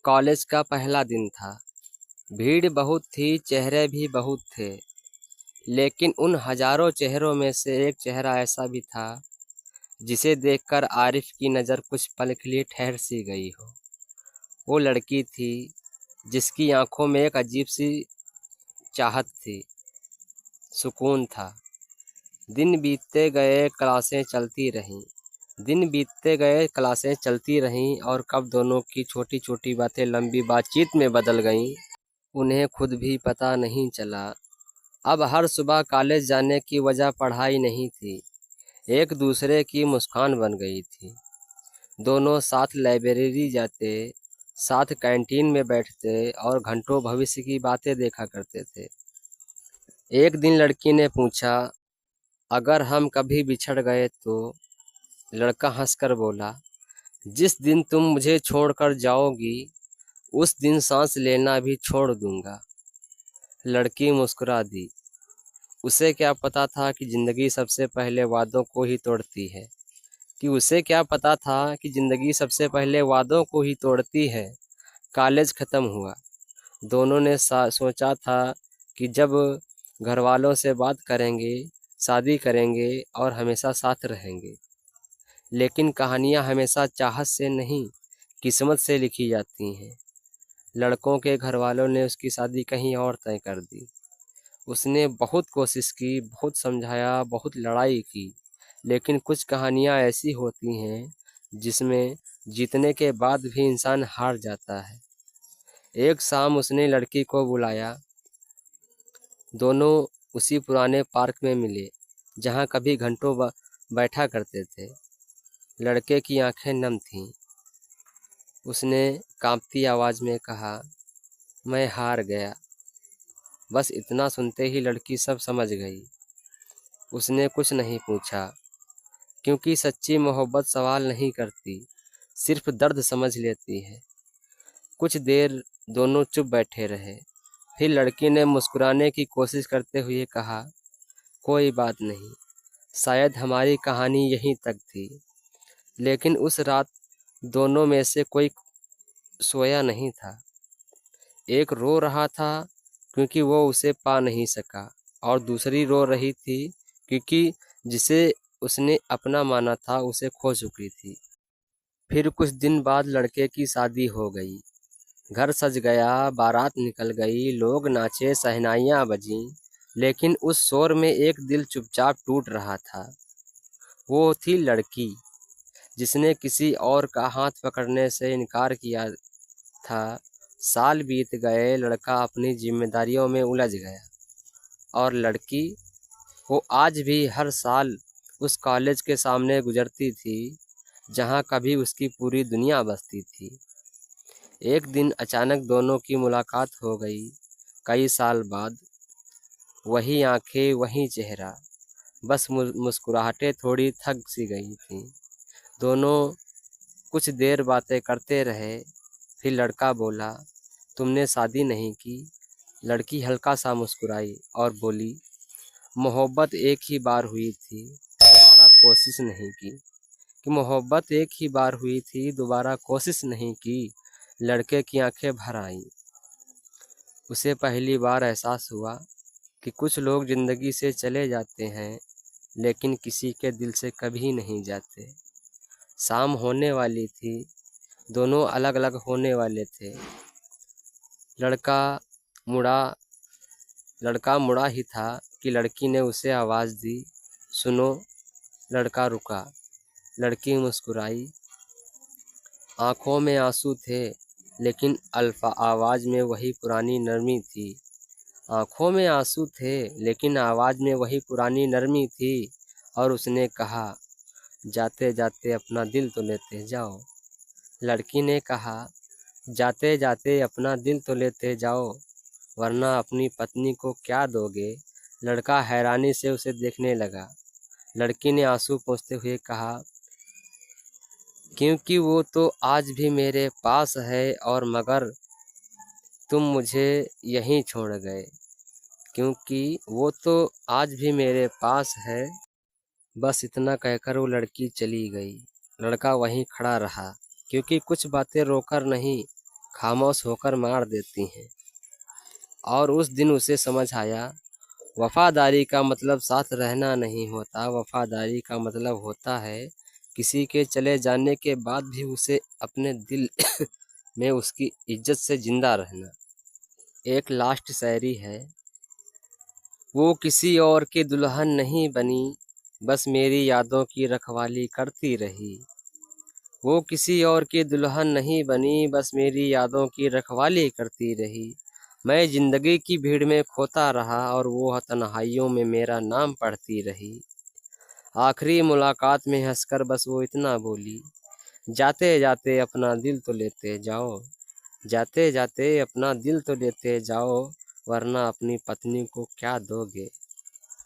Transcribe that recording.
College का पहला दिन था। भीड़ बहुत थी, चेहरे भी बहुत थे, लेकिन उन हजारों चेहरों में से एक चेहरा ऐसा भी था जिसे देखकर आरिफ की नज़र कुछ पल के लिए ठहर सी गई हो। वो लड़की थी जिसकी आंखों में एक अजीब सी चाहत थी, सुकून था। दिन बीतते गए, क्लासें चलती रहीं। दिन बीतते गए, क्लासें चलती रहीं और कब दोनों की छोटी छोटी बातें लंबी बातचीत में बदल गईं, उन्हें खुद भी पता नहीं चला। अब हर सुबह कॉलेज जाने की वजह पढ़ाई नहीं थी, एक दूसरे की मुस्कान बन गई थी। दोनों साथ लाइब्रेरी जाते, साथ कैंटीन में बैठते और घंटों भविष्य की बातें देखा करते थे। एक दिन लड़की ने पूछा, अगर हम कभी बिछड़ गए तो? लड़का हंसकर बोला, जिस दिन तुम मुझे छोड़कर जाओगी उस दिन सांस लेना भी छोड़ दूंगा। लड़की मुस्कुरा दी। उसे क्या पता था कि जिंदगी सबसे पहले वादों को ही तोड़ती है। कॉलेज ख़त्म हुआ। दोनों ने सोचा था कि जब घर वालों से बात करेंगे, शादी करेंगे और हमेशा साथ रहेंगे। लेकिन कहानियाँ हमेशा चाहत से नहीं, किस्मत से लिखी जाती हैं। लड़कों के घर वालों ने उसकी शादी कहीं और तय कर दी। उसने बहुत कोशिश की, बहुत समझाया, बहुत लड़ाई की, लेकिन कुछ कहानियाँ ऐसी होती हैं जिसमें जीतने के बाद भी इंसान हार जाता है। एक शाम उसने लड़की को बुलाया। दोनों उसी पुराने पार्क में मिले जहाँ कभी घंटों बैठा करते थे। लड़के की आंखें नम थीं। उसने कांपती आवाज़ में कहा, मैं हार गया। बस इतना सुनते ही लड़की सब समझ गई। उसने कुछ नहीं पूछा, क्योंकि सच्ची मोहब्बत सवाल नहीं करती, सिर्फ दर्द समझ लेती है। कुछ देर दोनों चुप बैठे रहे। फिर लड़की ने मुस्कुराने की कोशिश करते हुए कहा, कोई बात नहीं, शायद हमारी कहानी यहीं तक थी। लेकिन उस रात दोनों में से कोई सोया नहीं था। एक रो रहा था क्योंकि वो उसे पा नहीं सका, और दूसरी रो रही थी क्योंकि जिसे उसने अपना माना था उसे खो चुकी थी। फिर कुछ दिन बाद लड़के की शादी हो गई। घर सज गया, बारात निकल गई, लोग नाचे, शहनाइयाँ बजीं, लेकिन उस शोर में एक दिल चुपचाप टूट रहा था। वो थी लड़की जिसने किसी और का हाथ पकड़ने से इनकार किया था। साल बीत गए, लड़का अपनी जिम्मेदारियों में उलझ गया, और लड़की, वो आज भी हर साल उस कॉलेज के सामने गुजरती थी जहाँ कभी उसकी पूरी दुनिया बसती थी। एक दिन अचानक दोनों की मुलाकात हो गई। कई साल बाद वही आंखें, वही चेहरा, बस मुस्कुराहटें थोड़ी थक सी गई थीं। दोनों कुछ देर बातें करते रहे। फिर लड़का बोला, तुमने शादी नहीं की? लड़की हल्का सा मुस्कुराई और बोली, मोहब्बत एक ही बार हुई थी, दोबारा कोशिश नहीं की। मोहब्बत एक ही बार हुई थी, दोबारा कोशिश नहीं की। लड़के की आंखें भर आईं। उसे पहली बार एहसास हुआ कि कुछ लोग जिंदगी से चले जाते हैं, लेकिन किसी के दिल से कभी नहीं जाते। शाम होने वाली थी, दोनों अलग अलग होने वाले थे। लड़का मुड़ा लड़का मुड़ा ही था कि लड़की ने उसे आवाज़ दी, सुनो। लड़का रुका। लड़की मुस्कुराई। आंखों में आंसू थे, लेकिन आवाज़ में वही पुरानी नरमी थी। आंखों में आंसू थे, लेकिन आवाज़ में वही पुरानी नरमी थी। और उसने कहा, जाते जाते अपना दिल तो लेते जाओ। लड़की ने कहा, जाते जाते अपना दिल तो लेते जाओ, वरना अपनी पत्नी को क्या दोगे? लड़का हैरानी से उसे देखने लगा। लड़की ने आंसू पोंछते हुए कहा, क्योंकि वो तो आज भी मेरे पास है, और मगर तुम मुझे यहीं छोड़ गए। क्योंकि वो तो आज भी मेरे पास है। बस इतना कहकर वो लड़की चली गई। लड़का वहीं खड़ा रहा, क्योंकि कुछ बातें रोकर नहीं, खामोश होकर मार देती हैं। और उस दिन उसे समझ आया, वफादारी का मतलब साथ रहना नहीं होता, वफादारी का मतलब होता है किसी के चले जाने के बाद भी उसे अपने दिल में उसकी इज्जत से जिंदा रहना। एक लास्ट शायरी है। वो किसी और की दुल्हन नहीं बनी, बस मेरी यादों की रखवाली करती रही। वो किसी और की दुल्हन नहीं बनी, बस मेरी यादों की रखवाली करती रही। मैं जिंदगी की भीड़ में खोता रहा और वो तन्हाइयों में मेरा नाम पढ़ती रही। आखिरी मुलाकात में हंसकर बस वो इतना बोली, जाते जाते अपना दिल तो लेते जाओ, जाते जाते अपना दिल तो लेते जाओ, वरना अपनी पत्नी को क्या दोगे।